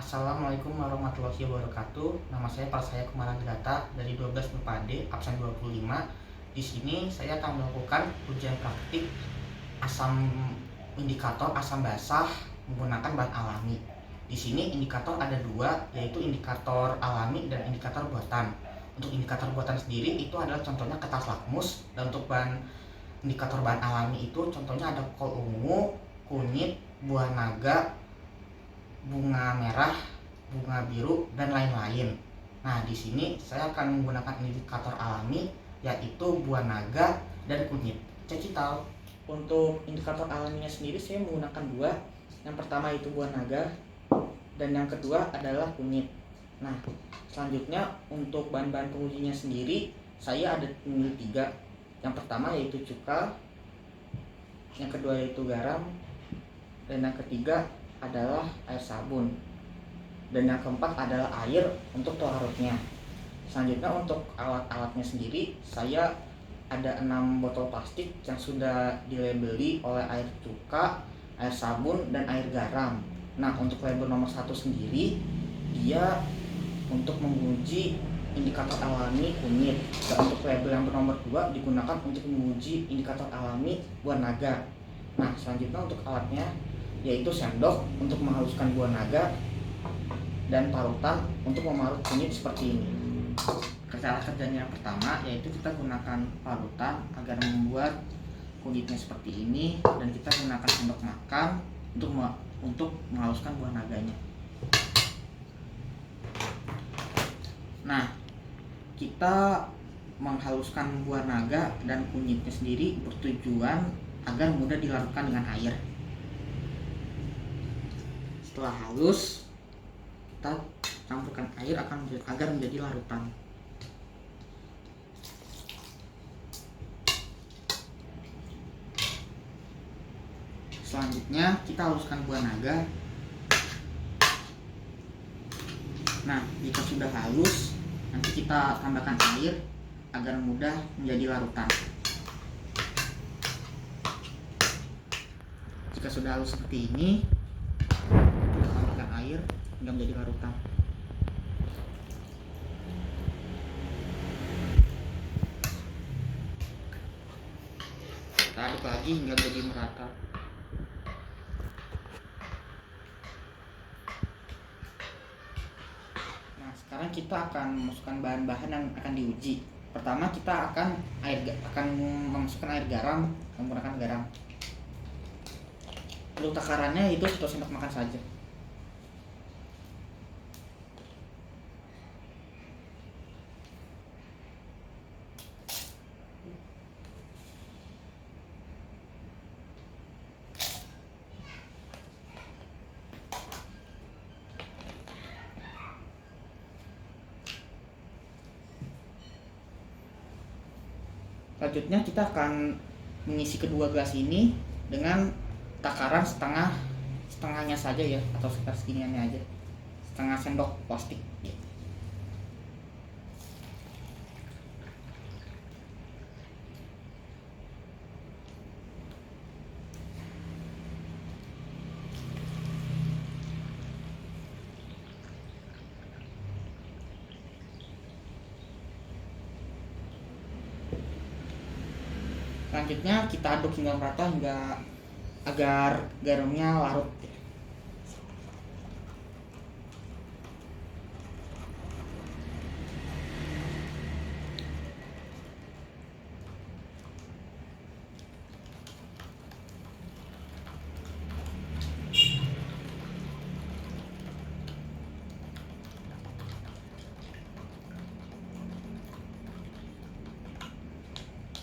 Assalamualaikum warahmatullahi wabarakatuh. Nama saya Prasaya Kumaragirata dari 12 MIPA absen 25. Di sini saya akan melakukan ujian praktik asam indikator asam basah menggunakan bahan alami. Di sini indikator ada dua, yaitu indikator alami dan indikator buatan. Untuk indikator buatan sendiri itu adalah contohnya kertas lakmus, dan untuk indikator bahan alami itu contohnya ada kol ungu, kunyit, buah naga, bunga merah, bunga biru, dan lain-lain. Nah, di sini saya akan menggunakan indikator alami, yaitu buah naga dan kunyit. Ceci tahu. Untuk indikator alaminya sendiri saya menggunakan dua. Yang pertama itu buah naga, dan yang kedua adalah kunyit. Nah, selanjutnya untuk bahan-bahan pengujinya sendiri saya ada tiga. Yang pertama yaitu cuka, yang kedua yaitu garam, dan yang ketiga adalah air sabun, dan yang keempat adalah air untuk pelarutnya. Selanjutnya untuk alat-alatnya sendiri saya ada 6 botol plastik yang sudah dilabeli oleh air cuka, air sabun, dan air garam. Nah, untuk label nomor 1 sendiri dia untuk menguji indikator alami kunyit, dan untuk label yang nomor 2 digunakan untuk menguji indikator alami buah naga. Nah, selanjutnya untuk alatnya yaitu sendok untuk menghaluskan buah naga, dan parutan untuk memarut kunyit seperti ini. Cara kerjanya yang pertama yaitu kita gunakan parutan agar membuat kunyitnya seperti ini, dan kita gunakan sendok makan untuk menghaluskan buah naganya. Nah, kita menghaluskan buah naga dan kunyitnya sendiri bertujuan agar mudah dilarutkan dengan air. Setelah halus, kita campurkan air agar menjadi larutan. Selanjutnya kita haluskan buah naga. Nah, jika sudah halus, nanti kita tambahkan air agar mudah menjadi larutan. Jika sudah halus seperti ini, kita tambahkan air hingga menjadi larutan. Kita aduk lagi hingga menjadi merata. Nah, sekarang kita akan memasukkan bahan-bahan yang akan diuji. Pertama kita akan memasukkan air garam, menggunakan garam. Untuk takarannya itu 1 sendok makan saja. Selanjutnya kita akan mengisi kedua gelas ini dengan takaran setengahnya saja ya, atau sekitar seginiannya aja, setengah sendok plastik. Selanjutnya kita aduk hingga merata agar garamnya larut.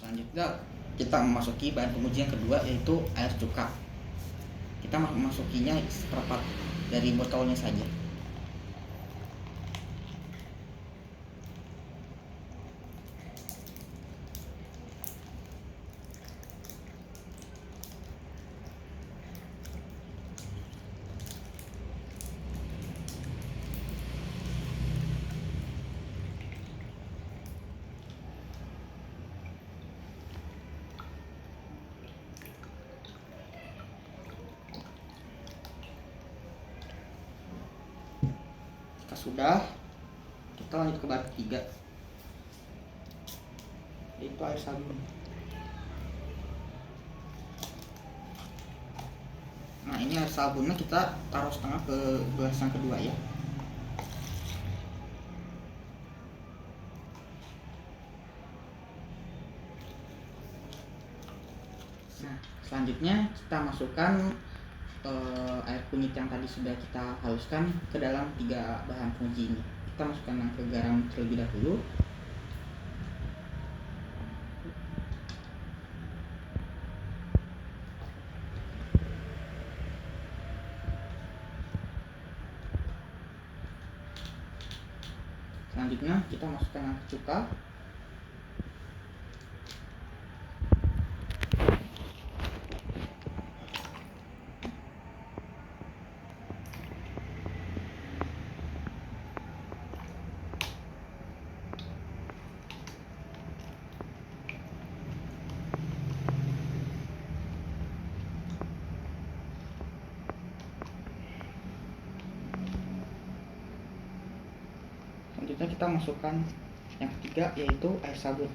Selanjutnya kita memasuki bahan penguji yang kedua, yaitu air cuka. Kita memasukinya seperempat dari botolnya saja. sudah, kita lanjut ke bahan ketiga, yaitu air sabun. Nah, ini air sabunnya kita taruh setengah ke gelas yang kedua ya. Nah, selanjutnya kita masukkan air kunyit yang tadi sudah kita haluskan ke dalam 3 bahan penguji ini. Kita masukkan yang ke garam terlebih dahulu. Selanjutnya kita masukkan yang cuka. Selanjutnya kita masukkan yang ketiga, yaitu air sabun.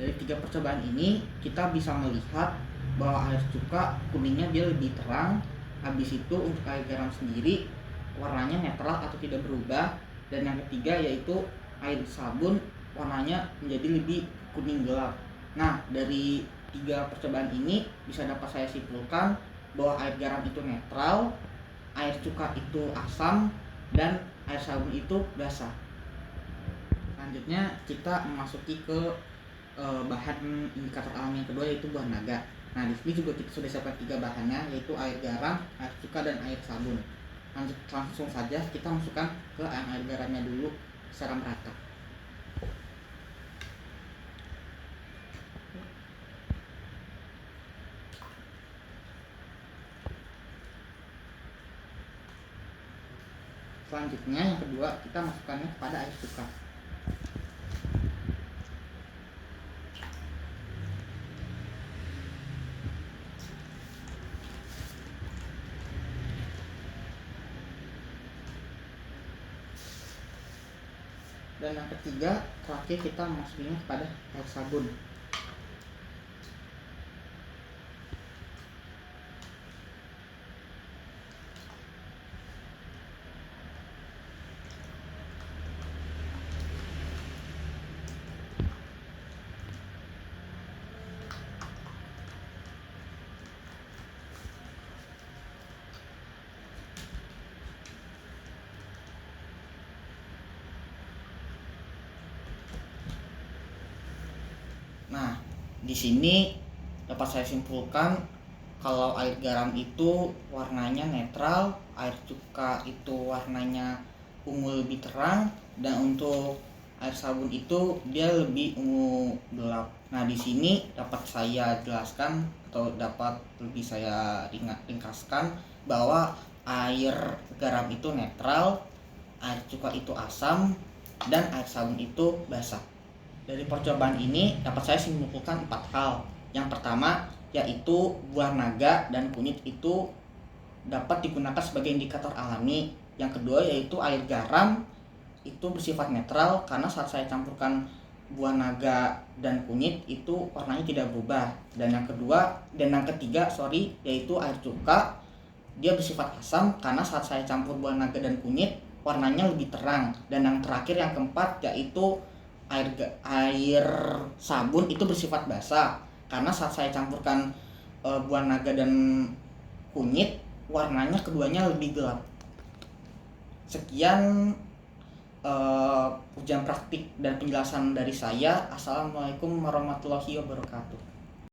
Dari 3 percobaan ini kita bisa melihat bahwa air cuka kuningnya dia lebih terang. Habis itu untuk air garam sendiri warnanya netral atau tidak berubah. Dan yang ketiga yaitu air sabun warnanya menjadi lebih kuning gelap. Nah, dari 3 percobaan ini bisa dapat saya simpulkan bahwa air garam itu netral, air cuka itu asam, dan air sabun itu basah. Selanjutnya kita memasuki ke bahan indikator alami yang kedua, yaitu buah naga. Nah, di sini juga kita sudah siapkan 3 bahannya, yaitu air garam, air cuka, dan air sabun. Langsung saja kita masukkan ke air garamnya dulu secara merata. Selanjutnya yang kedua kita masukkannya kepada air cuka. Dan yang ketiga terakhir kita masukinnya kepada air sabun. Nah, di sini dapat saya simpulkan kalau air garam itu warnanya netral, air cuka itu warnanya ungu lebih terang, dan untuk air sabun itu dia lebih ungu gelap. Nah, di sini dapat saya jelaskan atau dapat lebih saya ringkaskan bahwa air garam itu netral, air cuka itu asam, dan air sabun itu basah. Dari percobaan ini dapat saya simpulkan 4 hal. Yang pertama yaitu buah naga dan kunyit itu dapat digunakan sebagai indikator alami. Yang kedua yaitu air garam itu bersifat netral karena saat saya campurkan buah naga dan kunyit itu warnanya tidak berubah. Dan yang ketiga yaitu air cuka, dia bersifat asam karena saat saya campur buah naga dan kunyit warnanya lebih terang. Dan yang terakhir, yang keempat, yaitu air sabun itu bersifat basah karena saat saya campurkan buah naga dan kunyit warnanya keduanya lebih gelap. Sekian ujian praktik dan penjelasan dari saya. Assalamualaikum warahmatullahi wabarakatuh.